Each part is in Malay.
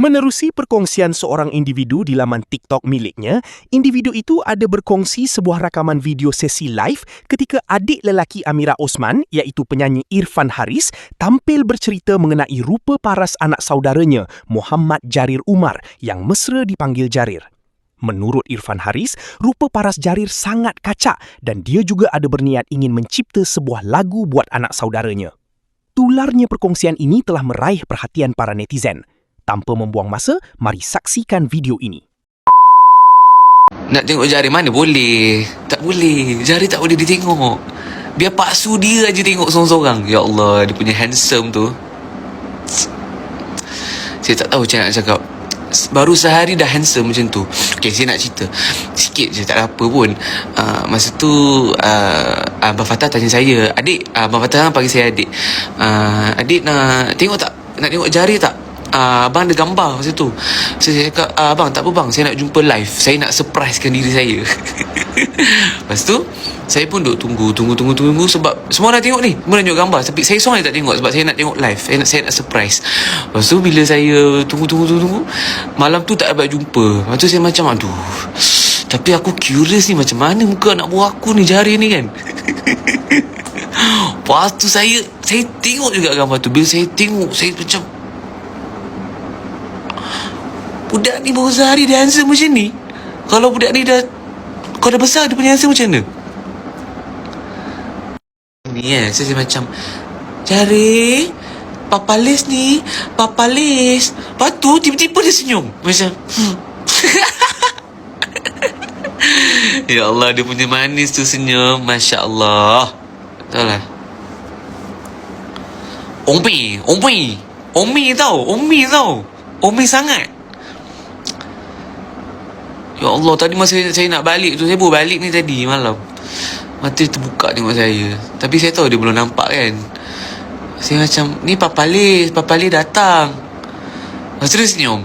Menerusi perkongsian seorang individu di laman TikTok miliknya, individu itu ada berkongsi sebuah rakaman video sesi live ketika adik lelaki Amira Osman, iaitu penyanyi Irfan Haris, tampil bercerita mengenai rupa paras anak saudaranya, Muhammad Jarir Umar, yang mesra dipanggil Jarir. Menurut Irfan Haris, rupa paras Jarir sangat kacak dan dia juga ada berniat ingin mencipta sebuah lagu buat anak saudaranya. Tularnya perkongsian ini telah meraih perhatian para netizen. Tanpa membuang masa, mari saksikan video ini. Nak tengok jari mana boleh. Tak boleh. Jari tak boleh ditengok. Biar Pak Su dia aja tengok seorang-seorang. Ya Allah, dia punya handsome tu. Saya tak tahu macam nak cakap. Baru sehari dah handsome macam tu. Okay, saya nak cerita sikit je, tak ada apa pun. Masa tu Abang Fatah tanya saya, adik, Abang Fatah panggil saya adik, adik nak tengok tak? Nak tengok jari tak? Abang ada gambar masa tu. Saya cakap, abang tak apa bang, saya nak jumpa live, saya nak surprisekan diri saya. Lepas tu saya pun duk tunggu sebab semua dah tengok ni, semua dah tengok gambar, tapi saya seorang tak tengok sebab saya nak tengok live, saya nak surprise. Lepas tu bila saya tunggu, malam tu tak dapat jumpa. Lepas tu saya macam aduh, tapi aku curious ni, macam mana muka anak buah aku ni, jari ni kan. Lepas tu saya tengok juga gambar tu. Bila saya tengok, saya macam, budak ni baru sehari dia handsome macam ni. Kalau budak ni dah, kau dah besar, dia punya handsome macam mana? Ni saya macam, Jari, Papa Les ni, Papa Les. Lepas tu tiba-tiba dia senyum macam Ya Allah, dia punya manis tu senyum, Masya Allah. Tahu lah, Umi tau, Umi sangat. Ya Allah, tadi masa saya nak balik tu, saya baru balik ni tadi malam, mata dia terbuka tengok saya. Tapi saya tahu dia belum nampak kan. Saya macam, ni Papa Lis datang. Lepas tu dia senyum.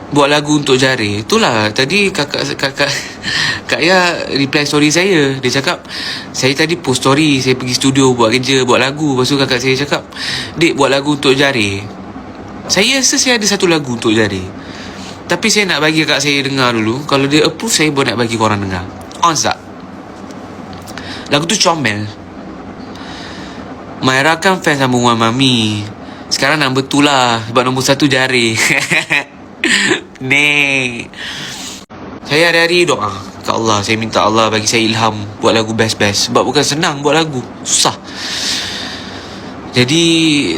Buat lagu untuk Jari. Itulah tadi Kak Ya reply story saya. Dia cakap, saya tadi post story, saya pergi studio buat kerja, buat lagu. Lepas tu kakak saya cakap, Dik, buat lagu untuk Jari. Saya rasa saya ada satu lagu untuk Jari, tapi saya nak bagi kakak saya dengar dulu. Kalau dia approve, saya baru nak bagi korang dengar. On tak? Lagu tu comel. Maira kan fans sama Wan Mami. Sekarang number 2 lah, sebab nombor 1 Jari. Nih, saya hari-hari doa ke Allah, saya minta Allah bagi saya ilham buat lagu best-best. Sebab bukan senang buat lagu, susah. Jadi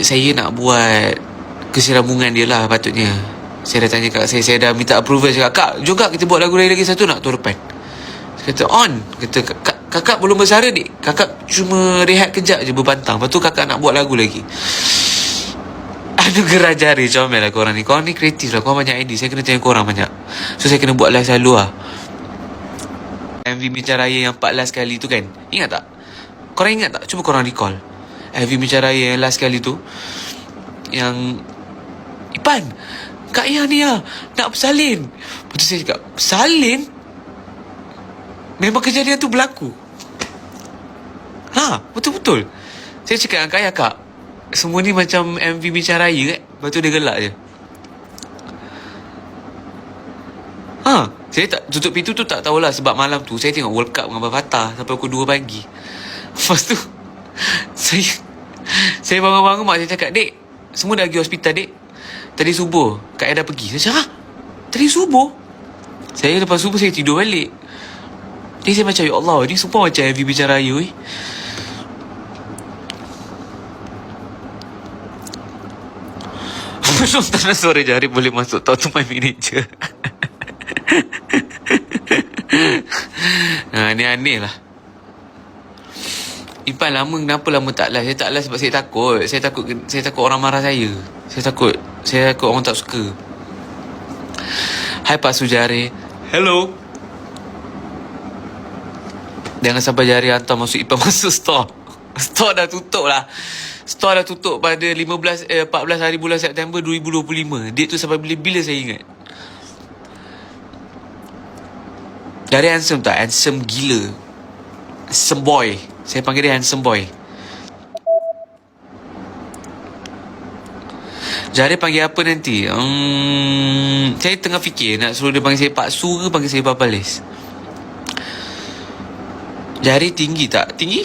saya nak buat keserambungan dia lah patutnya. Saya dah tanya kakak saya dah minta approval. Cakap, Kak, jom kak kita buat lagu lagi satu nak tahun depan. Saya kata, on. Kata, kakak belum bersara dik, kakak cuma rehat kejap je berbantang. Lepas tu kakak nak buat lagu lagi. Aduh, gerah jari comel lah korang ni. Korang ni kreatif lah, korang banyak idea. Saya kena tanya korang banyak. So saya kena buat live selalu lah. MV Bincang Raya yang 14 kali tu kan, ingat tak? Korang ingat tak? Cuba korang recall MV Bincang Raya yang last kali tu, yang Ipan, Kak Ya ni lah nak bersalin. Lepas tu saya cakap, bersalin? Memang kejadian tu berlaku? Betul-betul. Saya cakap dengan Kak Ya, Kak, semua ni macam MV Bincang Raya kan? Lepas tu dia gelak je. Saya tak tutup pintu tu, tak tahulah. Sebab malam tu saya tengok World Cup dengan Abang Fatah sampai pukul 2 pagi. Lepas tu Saya bangun-bangun, mak saya cakap, Dek, semua dah pergi hospital dek, tadi subuh Kak Ya dah pergi. Saya cakap, tadi subuh? Saya lepas subuh saya tidur balik. Jadi saya macam, ya Allah, ni semua macam MV Bincang Raya . Belum tak suara Jari boleh masuk, talk to my manager. Ni aneh lah. Ipan, kenapa lama tak live? Saya tak live sebab saya takut orang marah saya. Saya takut orang tak suka. Hai Pak Sujari. Hello. Jangan sampai Jari hantar masuk Ipan masuk store. Store dah tutup lah. Store dah tutup pada 14 hari bulan September 2025. Date tu sampai bila saya ingat. Jari handsome tak? Handsome gila. Handsome boy. Saya panggil dia handsome boy. Jari panggil apa nanti? Saya tengah fikir nak suruh dia panggil saya Pak Su ke panggil saya Papalis. Jari tinggi tak? Tinggi?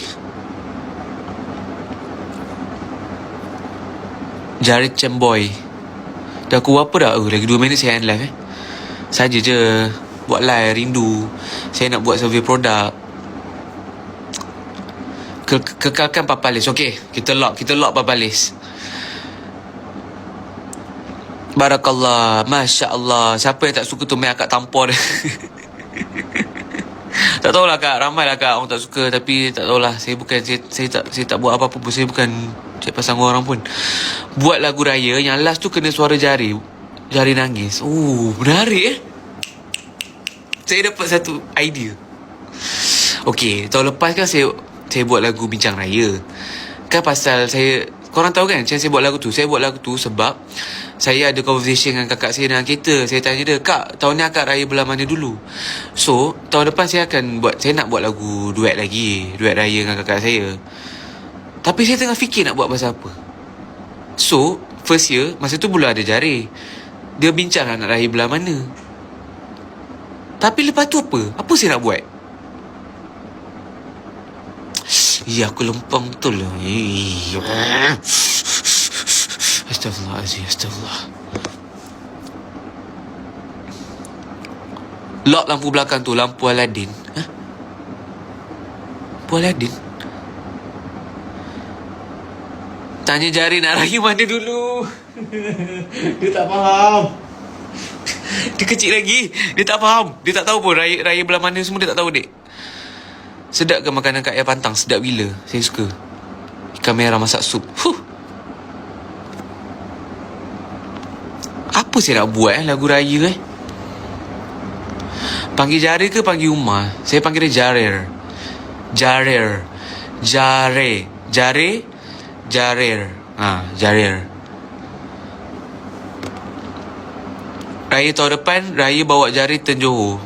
Jari Cemboy. Dah aku apa dah? Lagi 2 minit saya end live Saja je. Buat live, rindu. Saya nak buat survey produk. Kekalkan Papalis. Okey, kita lock Papalis. Barakallah. Masya Allah. Siapa yang tak suka tu main akak tampor dia. Tak tahulah kak. Ramai lah kak orang tak suka. Tapi tak tahulah. Saya tak buat apa-apa pun. Saya bukan cek pasang orang pun. Buat lagu raya. Yang last tu kena suara jari. Jari nangis. Menarik Saya dapat satu idea. Okey, tahun lepas kan saya buat lagu Bincang Raya. Kan pasal saya, korang tahu kan macam saya buat lagu tu? Saya buat lagu tu sebab saya ada conversation dengan kakak saya dalam kereta. Saya tanya dia, "Kak, tahun ni akak raya belah mana dulu?" So, tahun depan saya nak buat lagu duet lagi. Duet raya dengan kakak saya. Tapi saya tengah fikir nak buat pasal apa. So, first year, masa tu belum ada jari. Dia bincang nak raya belah mana. Tapi lepas tu apa? Apa saya nak buat? Ya, aku lempang betul lah. Astagfirullah. Lock lampu belakang tu, lampu Aladdin. Lampu Aladdin? Tanya jari nak raya mana dulu. Dia tak faham. Dia kecil lagi. Dia tak faham. Dia tak tahu pun raya belah mana semua dia tak tahu, dek. Sedap ke makanan kat Air Pantang? Sedap gila. Saya suka. Ikan merah masak sup. Apa saya nak buat lagu raya Panggil Jari ke panggil Umar? Saya panggil dia Jarir. Jarir. Raya tahun depan, raya bawa Jari turn Johor.